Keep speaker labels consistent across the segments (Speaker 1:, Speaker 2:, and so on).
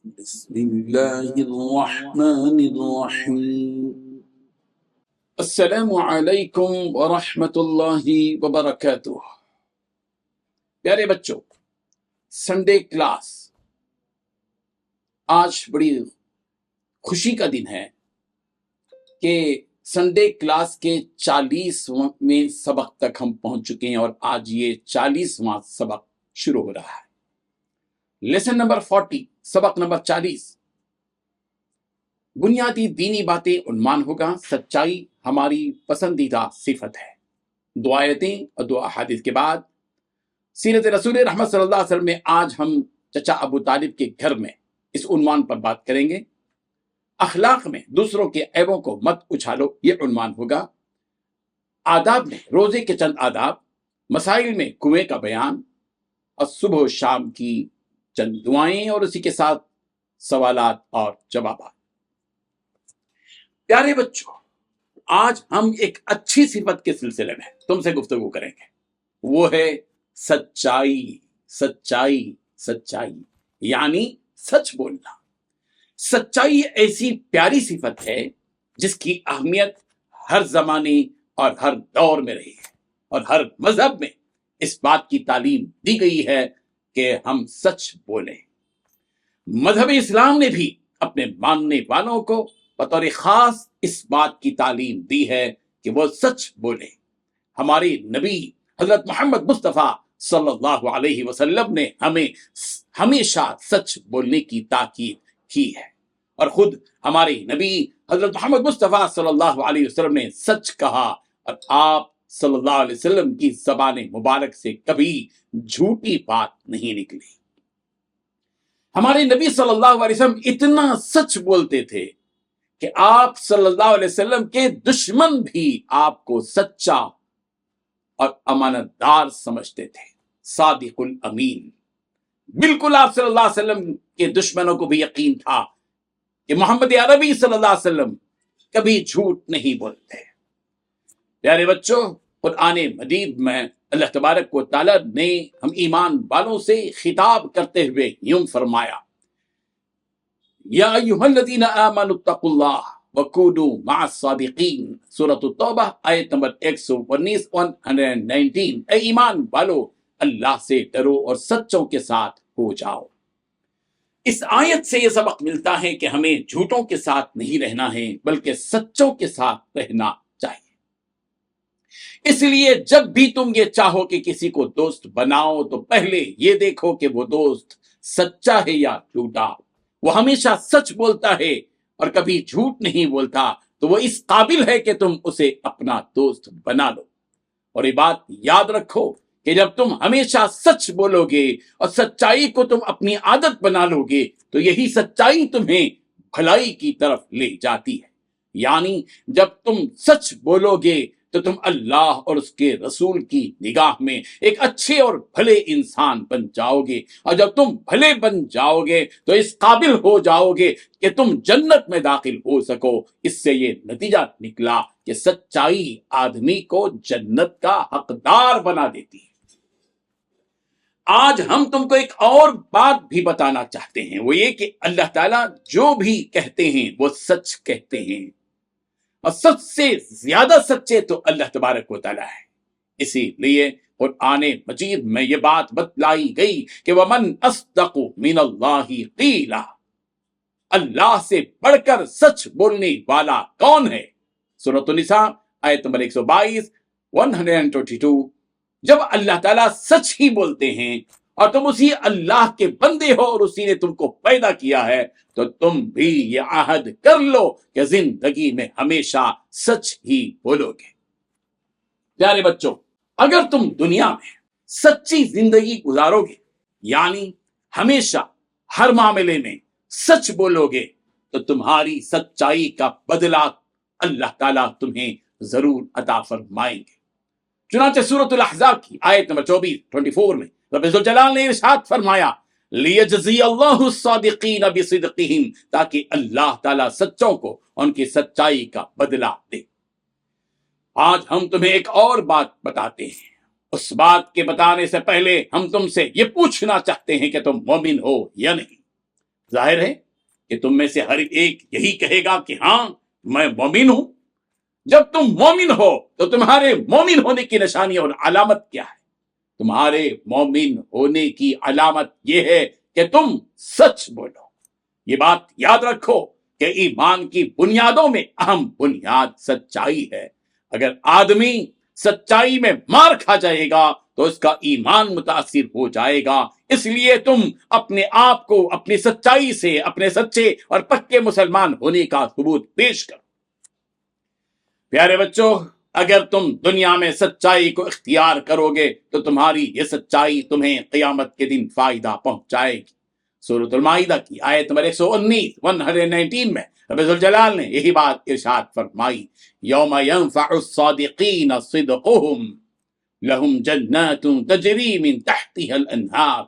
Speaker 1: بسم اللہ الرحمن الرحیم۔ السلام علیکم ورحمۃ اللہ وبرکاتہ۔ پیارے بچوں، سنڈے کلاس آج بڑی خوشی کا دن ہے کہ سنڈے کلاس کے 40ویں سبق تک ہم پہنچ چکے ہیں اور آج یہ 40واں سبق شروع ہو رہا ہے۔ لیسن نمبر 40، سبق نمبر 40، بنیادی دینی باتیں عنوان ہوگا سچائی ہماری پسندیدہ صفت ہے۔ دو آیتیں اور دو احادیث کے بعد سیرت رسول رحمت صلی اللہ علیہ وسلم میں آج ہم چچا ابو طالب کے گھر میں اس عنوان پر بات کریں گے۔ اخلاق میں دوسروں کے عیبوں کو مت اچھالو، یہ عنوان ہوگا۔ آداب میں روزے کے چند آداب، مسائل میں کنویں کا بیان، اور صبح و شام کی چند دعائیں اور اسی کے ساتھ سوالات اور جوابات۔ پیارے بچوں، آج ہم ایک اچھی صفت کے سلسلے میں تم سے گفتگو کریں گے، وہ ہے سچائی۔ سچائی سچائی یعنی سچ بولنا۔ سچائی ایسی پیاری صفت ہے جس کی اہمیت ہر زمانے اور ہر دور میں رہی ہے، اور ہر مذہب میں اس بات کی تعلیم دی گئی ہے کہ ہم سچ بولیں۔ مذہب اسلام نے بھی اپنے ماننے والوں کو بطور خاص اس بات کی تعلیم دی ہے کہ وہ سچ بولیں۔ ہمارے نبی حضرت محمد مصطفیٰ صلی اللہ علیہ وسلم نے ہمیں ہمیشہ سچ بولنے کی تاکید کی ہے، اور خود ہمارے نبی حضرت محمد مصطفیٰ صلی اللہ علیہ وسلم نے سچ کہا، اور آپ صلی اللہ علیہ وسلم کی زبان مبارک سے کبھی جھوٹی بات نہیں نکلی۔ ہمارے نبی صلی اللہ علیہ وسلم اتنا سچ بولتے تھے کہ آپ صلی اللہ علیہ وسلم کے دشمن بھی آپ کو سچا اور امانت دار سمجھتے تھے، صادق الامین۔ بالکل آپ صلی اللہ علیہ وسلم کے دشمنوں کو بھی یقین تھا کہ محمد عربی صلی اللہ علیہ وسلم کبھی جھوٹ نہیں بولتے۔ پیارے بچوں، قرآن مجید میں اللہ تبارک و تعالیٰ نے ہم ایمان والوں سے خطاب کرتے ہوئے یوں فرمایا، یا ایھا الذین آمنوا اتقوا اللہ وکونوا مع الصادقین۔ سورۃ التوبہ آیت نمبر 119۔ اے ایمان والو، اللہ سے ڈرو اور سچوں کے ساتھ ہو جاؤ۔ اس آیت سے یہ سبق ملتا ہے کہ ہمیں جھوٹوں کے ساتھ نہیں رہنا ہے بلکہ سچوں کے ساتھ رہنا چاہیے۔ اس لیے جب بھی تم یہ چاہو کہ کسی کو دوست بناؤ تو پہلے یہ دیکھو کہ وہ دوست سچا ہے یا جھوٹا۔ وہ ہمیشہ سچ بولتا ہے اور کبھی جھوٹ نہیں بولتا تو وہ اس قابل ہے کہ تم اسے اپنا دوست بنا لو۔ اور یہ بات یاد رکھو کہ جب تم ہمیشہ سچ بولو گے اور سچائی کو تم اپنی عادت بنا لو گے تو یہی سچائی تمہیں بھلائی کی طرف لے جاتی ہے۔ یعنی جب تم سچ بولو گے تو تم اللہ اور اس کے رسول کی نگاہ میں ایک اچھے اور بھلے انسان بن جاؤ گے، اور جب تم بھلے بن جاؤ گے تو اس قابل ہو جاؤ گے کہ تم جنت میں داخل ہو سکو۔ اس سے یہ نتیجہ نکلا کہ سچائی آدمی کو جنت کا حقدار بنا دیتی ہے۔ آج ہم تم کو ایک اور بات بھی بتانا چاہتے ہیں، وہ یہ کہ اللہ تعالیٰ جو بھی کہتے ہیں وہ سچ کہتے ہیں، اور سچ سے زیادہ سچے تو اللہ تبارک و تعالیٰ ہے۔ اسی لیے قرآن مجید میں یہ بات بتلائی گئی کہ وَمَنْ أَصْدَقُ مِنَ اللَّهِ قِيلًا، اللہ سے بڑھ کر سچ بولنے والا کون ہے؟ سورۃ النساء آیت نمبر 122۔ جب اللہ تعالیٰ سچ ہی بولتے ہیں اور تم اسی اللہ کے بندے ہو اور اسی نے تم کو پیدا کیا ہے تو تم بھی یہ عہد کر لو کہ زندگی میں ہمیشہ سچ ہی بولو گے۔ پیارے بچوں، اگر تم دنیا میں سچی زندگی گزارو گے، یعنی ہمیشہ ہر معاملے میں سچ بولو گے، تو تمہاری سچائی کا بدلہ اللہ تعالیٰ تمہیں ضرور عطا فرمائیں گے۔ چنانچہ سورۃ الاحزاب کی آیت نمبر 24 میں رب ذوالجلال نے ارشاد فرمایا، لیجزی اللہ الصادقین بصدقہم، تاکہ اللہ تعالیٰ سچوں کو ان کی سچائی کا بدلہ دے۔ آج ہم تمہیں ایک اور بات بتاتے ہیں۔ اس بات کے بتانے سے پہلے ہم تم سے یہ پوچھنا چاہتے ہیں کہ تم مومن ہو یا نہیں۔ ظاہر ہے کہ تم میں سے ہر ایک یہی کہے گا کہ ہاں میں مومن ہوں۔ جب تم مومن ہو تو تمہارے مومن ہونے کی نشانی اور علامت کیا ہے؟ تمہارے مومن ہونے کی علامت یہ ہے کہ تم سچ بولو۔ یہ بات یاد رکھو کہ ایمان کی بنیادوں میں اہم بنیاد سچائی ہے۔ اگر آدمی سچائی میں مار کھا جائے گا تو اس کا ایمان متاثر ہو جائے گا۔ اس لیے تم اپنے آپ کو اپنی سچائی سے اپنے سچے اور پکے مسلمان ہونے کا ثبوت پیش کرو۔ پیارے بچوں، اگر تم دنیا میں سچائی کو اختیار کرو گے تو تمہاری یہ سچائی تمہیں قیامت کے دن فائدہ پہنچائے گی۔ سورۃ المائدہ کی آیت نمبر 119 میں رب ذوالجلال نے یہی بات ارشاد فرمائی، یوم ینفع الصادقین صدقہم لہم جنات تجری من تحتها الانہار۔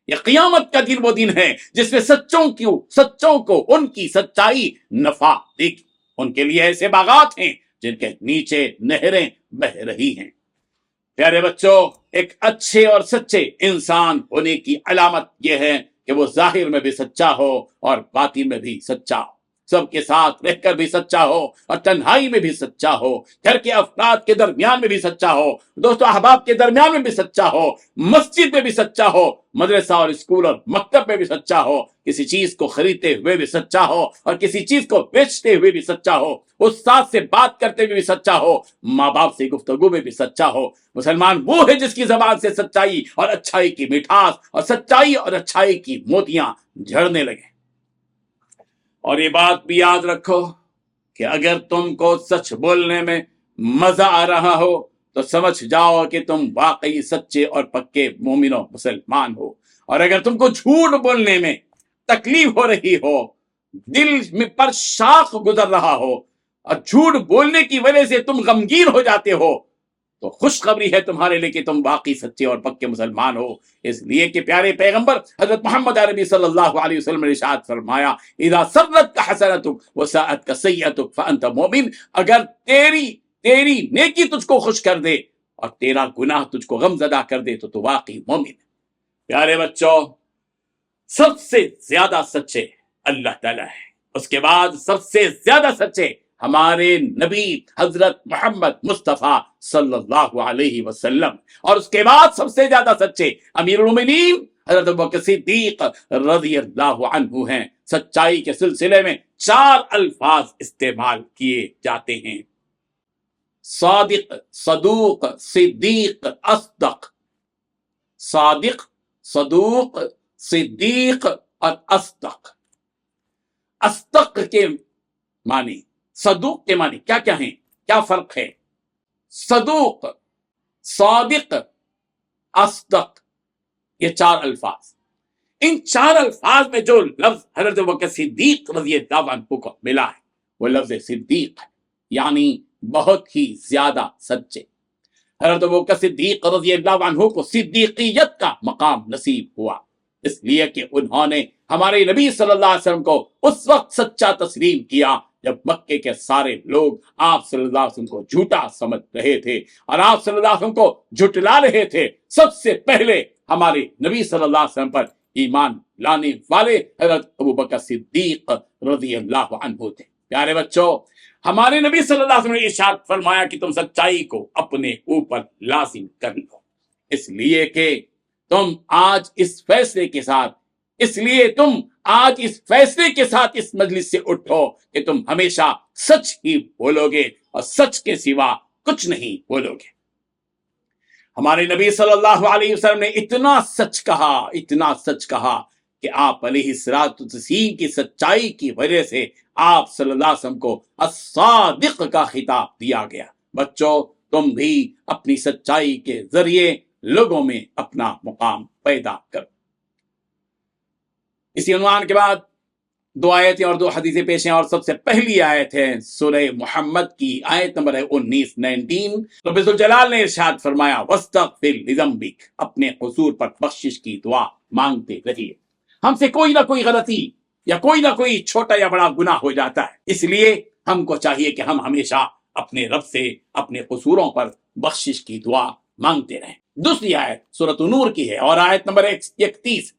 Speaker 1: یہ قیامت کا دن وہ دن ہے جس میں سچوں کو ان کی سچائی نفع دے گی۔ ان کے لیے ایسے باغات ہیں جن کے نیچے نہریں بہ رہی ہیں۔ پیارے بچوں، ایک اچھے اور سچے انسان ہونے کی علامت یہ ہے کہ وہ ظاہر میں بھی سچا ہو اور باطن میں بھی سچا ہو، سب کے ساتھ رہ کر بھی سچا ہو اور تنہائی میں بھی سچا ہو، گھر کے افراد کے درمیان میں بھی سچا ہو، دوست و احباب کے درمیان میں بھی سچا ہو، مسجد میں بھی سچا ہو، مدرسہ اور اسکول اور مکتب میں بھی سچا ہو، کسی چیز کو خریدتے ہوئے بھی سچا ہو اور کسی چیز کو بیچتے ہوئے بھی سچا ہو، استاد سے بات کرتے ہوئے بھی سچا ہو، ماں باپ سے گفتگو میں بھی سچا ہو۔ مسلمان وہ ہے جس کی زبان سے سچائی اور اچھائی کی مٹھاس اور سچائی اور اچھائی کی موتیاں جھڑنے لگے۔ اور یہ بات بھی یاد رکھو کہ اگر تم کو سچ بولنے میں مزہ آ رہا ہو تو سمجھ جاؤ کہ تم واقعی سچے اور پکے مومن و مسلمان ہو، اور اگر تم کو جھوٹ بولنے میں تکلیف ہو رہی ہو، دل میں پر شاخ گزر رہا ہو اور جھوٹ بولنے کی وجہ سے تم غمگین ہو جاتے ہو، تو خوشخبری ہے تمہارے لیے کہ تم واقعی سچے اور پکے مسلمان ہو۔ اس لیے کہ پیارے پیغمبر حضرت محمد عربی صلی اللہ علیہ وسلم نے ارشاد فرمایا، اذا سرتک حسنتک وساءتک سیئتک فانت مومن۔ اگر تیری نیکی تجھ کو خوش کر دے اور تیرا گناہ تجھ کو غم زدہ کر دے تو واقعی مومن ہے۔ پیارے بچوں، سب سے زیادہ سچے اللہ تعالیٰ ہے، اس کے بعد سب سے زیادہ سچے ہمارے نبی حضرت محمد مصطفیٰ صلی اللہ علیہ وسلم، اور اس کے بعد سب سے زیادہ سچے امیر المومنین حضرت ابوبکر صدیق رضی اللہ عنہ ہیں۔ سچائی کے سلسلے میں 4 الفاظ استعمال کیے جاتے ہیں: صادق، صدوق، صدیق، اصدق۔ صادق، صدوق، صدیق اور اصدق۔ اصدق کے معنی، صدوق کے معنی کیا کیا ہیں؟ کیا فرق ہے؟ صدوق، صادق، اصدق، یہ 4 الفاظ، ان 4 الفاظ میں جو لفظ حضرت ابوبکر صدیق رضی اللہ عنہ کو ملا ہے وہ لفظ صدیق ہے، یعنی بہت ہی زیادہ سچے۔ حضرت ابوبکر صدیق رضی اللہ عنہ کو صدیقیت کا مقام نصیب ہوا، اس لیے کہ انہوں نے ہمارے نبی صلی اللہ علیہ وسلم کو اس وقت سچا تسلیم کیا جب مکے کے سارے لوگ آپ صلی اللہ علیہ وسلم کو جھوٹا سمجھ رہے تھے اور آپ صلی اللہ علیہ وسلم کو جھٹلا رہے تھے۔ سب سے پہلے ہمارے نبی صلی اللہ علیہ وسلم پر ایمان لانے والے حضرت ابوبکر صدیق رضی اللہ عنہ تھے۔ پیارے بچوں، ہمارے نبی صلی اللہ علیہ وسلم نے ارشاد فرمایا کہ تم سچائی کو اپنے اوپر لازم کر لو، اس لیے کہ تم آج اس فیصلے کے ساتھ اس مجلس سے اٹھو کہ تم ہمیشہ سچ ہی بولو گے اور سچ کے سوا کچھ نہیں بولو گے۔ ہمارے نبی صلی اللہ علیہ وسلم نے اتنا سچ کہا کہ آپ علیہ الصلوۃ والتسلیم کی سچائی کی وجہ سے آپ صلی اللہ علیہ وسلم کو الصادق کا خطاب دیا گیا۔ بچوں، تم بھی اپنی سچائی کے ذریعے لوگوں میں اپنا مقام پیدا کرو۔ اسی عنوان کے بعد 2 آیتیں اور 2 حدیثیں پیش ہیں، اور سب سے پہلی آیت ہے سورہ محمد کی آیت نمبر 19 رب ذوالجلال نے ارشاد فرمایا، وَاسْتَغْفِرْ لِذَنبِكَ، اپنے قصور پر بخشش کی دعا مانگتے رہیے۔ ہم سے کوئی نہ کوئی غلطی یا کوئی چھوٹا یا بڑا گناہ ہو جاتا ہے، اس لیے ہم کو چاہیے کہ ہم ہمیشہ اپنے رب سے اپنے قصوروں پر بخشش کی دعا مانگتے رہیں۔ دوسری آیت سورۃ نور کی ہے اور آیت نمبر 31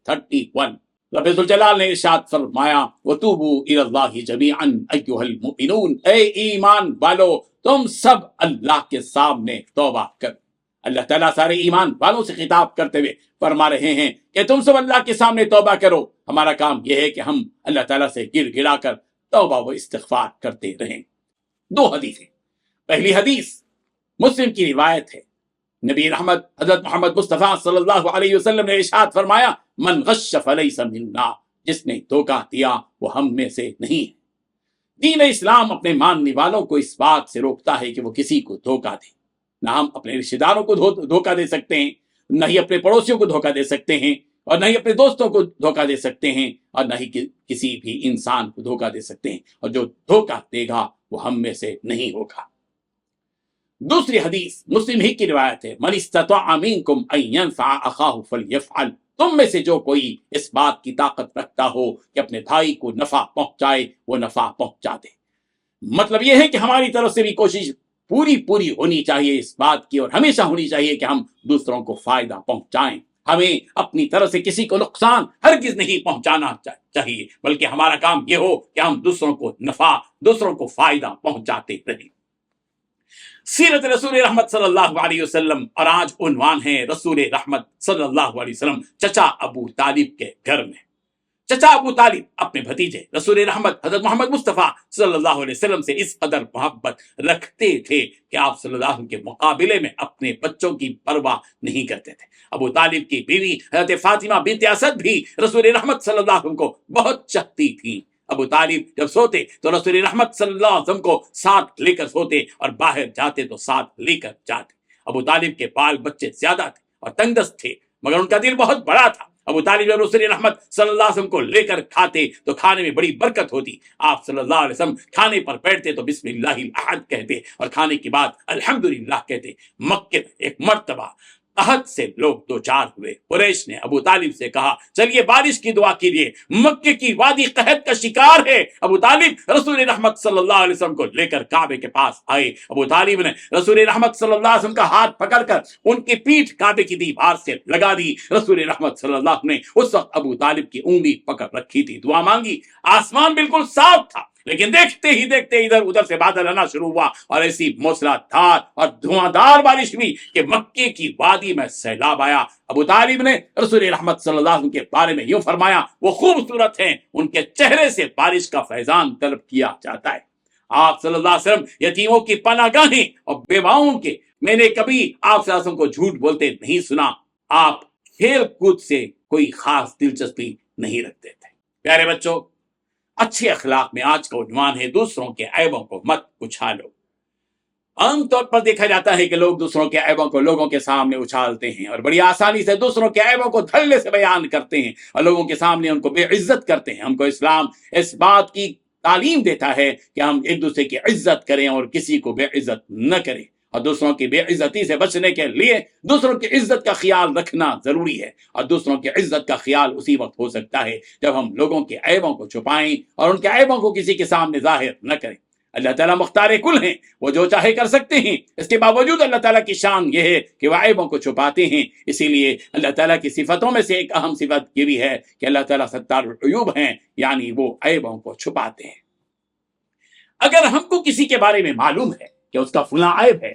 Speaker 1: رب ذوالجلال نے ارشاد فرمایا وَتُوبُوا إِلَى اللَّهِ جَمِيعًا أَيُّهَا الْمُؤْمِنُونَ، اے ایمان والو تم سب اللہ کے سامنے توبہ کر۔ اللہ تعالیٰ سارے ایمان والوں سے خطاب کرتے ہوئے فرما رہے ہیں کہ تم سب اللہ کے سامنے توبہ کرو۔ ہمارا کام یہ ہے کہ ہم اللہ تعالیٰ سے گر گڑا کر توبہ و استغفار کرتے رہیں۔ دو حدیثیں، پہلی حدیث مسلم کی روایت ہے، نبی رحمت حضرت محمد مصطفیٰ صلی اللہ علیہ وسلم نے ارشاد فرمایا من غش فلیس منا، جس نے دھوکہ دیا وہ ہم میں سے نہیں ہے۔ دین اسلام اپنے ماننے والوں کو اس بات سے روکتا ہے کہ وہ کسی کو دھوکہ دے۔ نہ ہم اپنے رشتہ داروں کو دھوکہ دے سکتے ہیں، نہ ہی اپنے پڑوسیوں کو دھوکہ دے سکتے ہیں، اور نہ ہی اپنے دوستوں کو دھوکہ دے سکتے ہیں، اور نہ ہی کسی بھی انسان کو دھوکہ دے سکتے ہیں، اور جو دھوکہ دے گا وہ ہم میں سے نہیں ہوگا۔ دوسری حدیث مسلم ہی کی روایت ہے من استطاع منکم ان ينفع اخاہ فلیفعل، تم میں سے جو کوئی اس بات کی طاقت رکھتا ہو کہ اپنے بھائی کو نفع پہنچائے وہ نفع پہنچا دے۔ مطلب یہ ہے کہ ہماری طرف سے بھی کوشش پوری ہونی چاہیے اس بات کی، اور ہمیشہ ہونی چاہیے کہ ہم دوسروں کو فائدہ پہنچائیں۔ ہمیں اپنی طرف سے کسی کو نقصان ہرگز نہیں پہنچانا چاہیے، بلکہ ہمارا کام یہ ہو کہ ہم دوسروں کو نفع، دوسروں کو فائدہ پہنچاتے رہیں۔ سیرت رسول رحمت صلی اللہ علیہ وسلم، اور آج عنوان ہے رسول رحمت صلی اللہ علیہ وسلم چچا ابو طالب کے گھر میں۔ چچا ابو طالب اپنے بھتیجے رسول رحمت حضرت محمد مصطفیٰ صلی اللہ علیہ وسلم سے اس قدر محبت رکھتے تھے کہ آپ صلی اللہ علیہ وسلم کے مقابلے میں اپنے بچوں کی پرواہ نہیں کرتے تھے۔ ابو طالب کی بیوی حضرت فاطمہ بنت اسد بھی رسول رحمت صلی اللہ علیہ وسلم کو بہت چاہتی تھیں۔ ابو طالب جب سوتے تو رسول رحمت صلی اللہ علیہ وسلم کو ساتھ لے کر سوتے، اور باہر جاتے تو ساتھ لے کر جاتے۔ ابو طالب کے بال بچے زیادہ تھے اور تنگ دست تھے، مگر ان کا دل بہت بڑا تھا۔ ابو طالب جب رسول رحمت صلی اللہ علیہ وسلم کو لے کر کھاتے تو کھانے میں بڑی برکت ہوتی۔ آپ صلی اللہ علیہ وسلم کھانے پر بیٹھتے تو بسم اللہ الاحد کہتے، اور کھانے کے بعد الحمدللہ کہتے۔ مکے میں ایک مرتبہ قحط سے لوگ دو چار ہوئے۔ قریش نے ابو طالب سے کہا چلیے بارش کی دعا کیجیے، مکے کی وادی قحط کا شکار ہے۔ ابو طالب رسول رحمت صلی اللہ علیہ وسلم کو لے کر کعبے کے پاس آئے۔ ابو طالب نے رسول رحمت صلی اللہ علیہ وسلم کا ہاتھ پکڑ کر ان کی پیٹھ کعبے کی دیوار سے لگا دی۔ رسول رحمت صلی اللہ علیہ وسلم نے اس وقت ابو طالب کی انگلی پکڑ رکھی تھی، دعا مانگی۔ آسمان بالکل صاف تھا، لیکن دیکھتے ہی دیکھتے ادھر ادھر سے بادل آنا شروع ہوا، اور ایسی موسلا دھار اور دھواں دار بارش ہوئی کہ مکے کی وادی میں سیلاب آیا۔ ابو طالب نے رسول رحمت صلی اللہ علیہ وسلم کے بارے میں یوں فرمایا وہ خوبصورت ہیں، ان کے چہرے سے بارش کا فیضان طلب کیا جاتا ہے۔ آپ صلی اللہ علیہ وسلم یتیموں کی پناہ گاہیں اور بیواؤں کے، میں نے کبھی آپ صلی اللہ علیہ وسلم کو جھوٹ بولتے نہیں سنا۔ آپ کھیل کود سے کوئی خاص دلچسپی نہیں رکھتے تھے۔ پیارے بچوں، اچھے اخلاق میں آج کا عنوان ہے دوسروں کے عیبوں کو مت اچھالو۔ عام طور پر دیکھا جاتا ہے کہ لوگ دوسروں کے عیبوں کو لوگوں کے سامنے اچھالتے ہیں، اور بڑی آسانی سے دوسروں کے عیبوں کو دھڑلے سے بیان کرتے ہیں، اور لوگوں کے سامنے ان کو بے عزت کرتے ہیں۔ ہم کو اسلام اس بات کی تعلیم دیتا ہے کہ ہم ایک دوسرے کی عزت کریں اور کسی کو بے عزت نہ کریں، اور دوسروں کی بے عزتی سے بچنے کے لیے دوسروں کی عزت کا خیال رکھنا ضروری ہے۔ اور دوسروں کی عزت کا خیال اسی وقت ہو سکتا ہے جب ہم لوگوں کے عیبوں کو چھپائیں اور ان کے عیبوں کو کسی کے سامنے ظاہر نہ کریں۔ اللہ تعالیٰ مختار کل ہیں، وہ جو چاہے کر سکتے ہیں، اس کے باوجود اللہ تعالیٰ کی شان یہ ہے کہ وہ عیبوں کو چھپاتے ہیں۔ اسی لیے اللہ تعالیٰ کی صفتوں میں سے ایک اہم صفت یہ بھی ہے کہ اللہ تعالیٰ ستار العیوب ہیں، یعنی وہ عیبوں کو چھپاتے ہیں۔ اگر ہم کو کسی کے بارے میں معلوم ہے کہ اس کا فلاں عیب ہے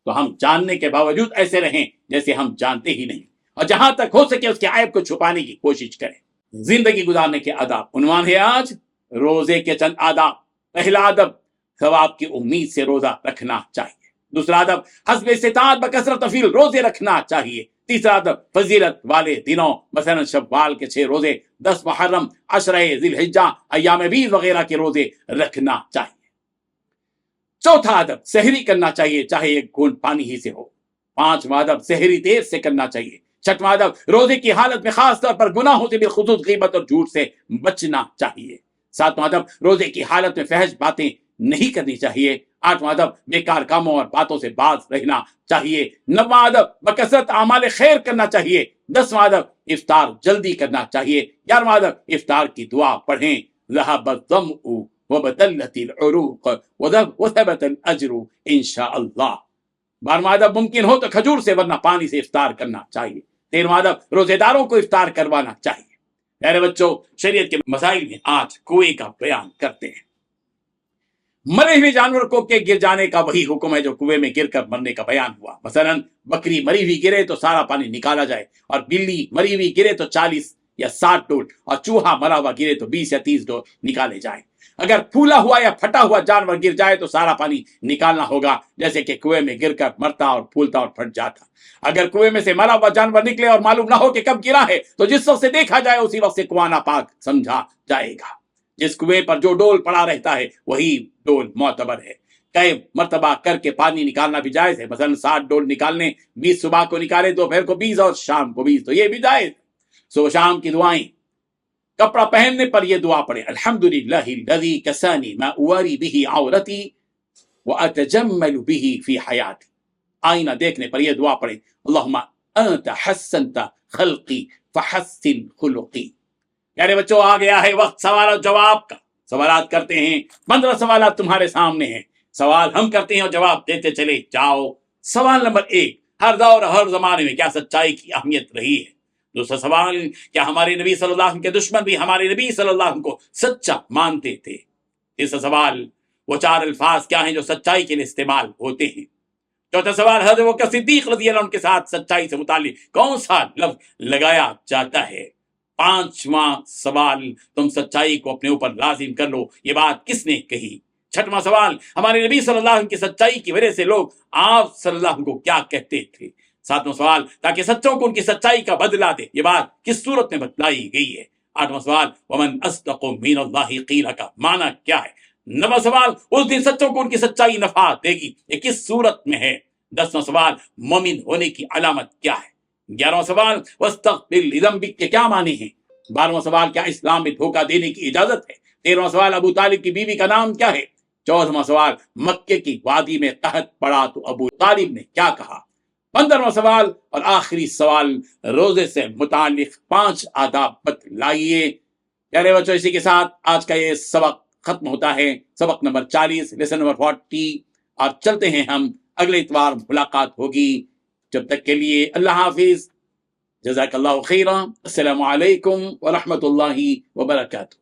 Speaker 1: تو ہم جاننے کے باوجود ایسے رہیں جیسے ہم جانتے ہی نہیں، اور جہاں تک ہو سکے اس کے عیب کو چھپانے کی کوشش کریں۔ زندگی گزارنے کے آداب عنوان ہے آج روزے کے چند آداب۔ پہلا ادب ثواب کی امید سے روزہ رکھنا چاہیے۔ دوسرا ادب حسب استطاعت بکثرت فی روزے رکھنا چاہیے۔ تیسرا ادب فضیلت والے دنوں مثلا شوال کے 6 روزے، 10 محرم، 10 ذی الحجہ، ایام بیض وغیرہ کے روزے رکھنا چاہیے۔ چوتھا ادب سحری کرنا چاہیے، چاہے ایک گھونٹ پانی ہی سے ہو۔ پانچواں ادب سحری دیر سے کرنا چاہیے۔ چھٹواں ادب روزے کی حالت میں خاص طور پر گناہوں سے بالخصوص غیبت اور جھوٹ سے بچنا چاہیے۔ ساتواں ادب روزے کی حالت میں فحش باتیں نہیں کرنی چاہیے۔ آٹھواں ادب بیکار کاموں اور باتوں سے باز رہنا چاہیے۔ نواں ادب بکثرت اعمال خیر کرنا چاہیے۔ 10واں ادب افطار جلدی کرنا چاہیے۔ 11واں ادب افطار کی دعا پڑھیں، ذهب الظمأ وبتلت العروق وثبت الاجر انشاء اللہ۔ 12واں ادب ممکن ہو تو کھجور سے ورنہ پانی سے افطار کرنا چاہیے۔ 13واں ادب روزے داروں کو افطار کروانا چاہیے۔ پیارے بچوں، شریعت کے مسائل میں آج کنویں کا بیان کرتے ہیں۔ مرے ہوئے جانور کو کے گر جانے کا وہی حکم ہے جو کنویں میں گر کر مرنے کا بیان ہوا۔ مثلا بکری مری ہوئی گرے تو سارا پانی نکالا جائے، اور بلی مری ہوئی گرے تو 40 یا 60 ڈول، اور چوہا مرا ہوا گرے تو 20 یا 30 ڈول نکالے جائیں۔ اگر پھولا ہوا یا پھٹا ہوا جانور گر جائے تو سارا پانی نکالنا ہوگا، جیسے کہ کنویں میں گر کر مرتا اور پھولتا اور پھٹ جاتا۔ اگر کنویں میں سے مرا ہوا جانور نکلے اور معلوم نہ ہو کہ کب گرا ہے تو جس وقت سے دیکھا جائے اسی وقت سے کنواں ناپاک سمجھا جائے گا۔ جس کنویں پر جو ڈول پڑا رہتا ہے وہی ڈول معتبر ہے۔ کئی مرتبہ کر کے پانی نکالنا بھی جائز ہے، مثلا 60 ڈول نکالنے، 20 صبح کو نکالے، دوپہر کو 20 اور شام کو 20، تو یہ بھی جائز۔ صبح شام کی دعائیں، کپڑا پہننے پر یہ دعا پڑھیں، الحمدللہ الذی کسانی ما اواری بہ عورتی واتجمل بہ فی حیاتی۔ آئینہ دیکھنے پر یہ دعا پڑھیں، اللہم انت حسنت خلقی فحسن خلقی۔ پیارے بچوں، آ گیا ہے وقت سوال اور جواب کا۔ سوالات کرتے ہیں، 15 سوالات تمہارے سامنے ہیں، سوال ہم کرتے ہیں اور جواب دیتے چلے جاؤ۔ سوال نمبر 1، ہر دور ہر زمانے میں کیا سچائی کی اہمیت رہی ہے؟ دوسرا سوال، کیا ہمارے نبی صلی اللہ علیہ وسلم کے دشمن بھی ہمارے نبی صلی اللہ علیہ وسلم کو سچا مانتے تھے؟ تیسرا سوال، وہ 4 الفاظ کیا ہیں جو سچائی کے لیے استعمال ہوتے ہیں؟ چوتھا سوال، حضرت بکر صدیق رضی اللہ عنہ کے ساتھ سچائی سے متعلق کون سا لفظ لگایا جاتا ہے؟ پانچواں سوال، تم سچائی کو اپنے اوپر لازم کر لو، یہ بات کس نے کہی؟ چھٹواں سوال، ہمارے نبی صلی اللہ علیہ وسلم کی سچائی کی وجہ سے لوگ آپ صلی اللہ علیہ وسلم کو کیا کہتے تھے؟ ساتواں سوال، تاکہ سچوں کو ان کی سچائی کا بدلہ دے، یہ بات کس صورت میں بتلائی گئی ہے؟ آٹھواں سوال، ومن اصدق من اللہ قیلا کا معنی کیا ہے؟ نواں سوال، اس دن سچوں کو ان کی سچائی نفع دے گی، یہ کس صورت میں ہے؟ 10واں سوال، مومن ہونے کی علامت کیا ہے؟ 11واں سوال، واستغفر لذنبک کے کیا معنی ہیں؟ 12واں سوال، کیا اسلام میں دھوکہ دینے کی اجازت ہے؟ 13واں سوال، ابو طالب کی بیوی کا نام کیا ہے؟ 14واں سوال، مکے کی وادی میں قحط پڑا تو ابو طالب نے کیا کہا؟ 15واں سوال اور آخری سوال، روزے سے متعلق 5 آداب بتلائیے۔ پیارے بچوں، اسی کے ساتھ آج کا یہ سبق ختم ہوتا ہے، سبق نمبر 40، لیسن نمبر 40، اور چلتے ہیں ہم، اگلے اتوار ملاقات ہوگی۔ جب تک کے لیے اللہ حافظ، جزاک اللہ خیرا، السلام علیکم ورحمۃ اللہ وبرکاتہ۔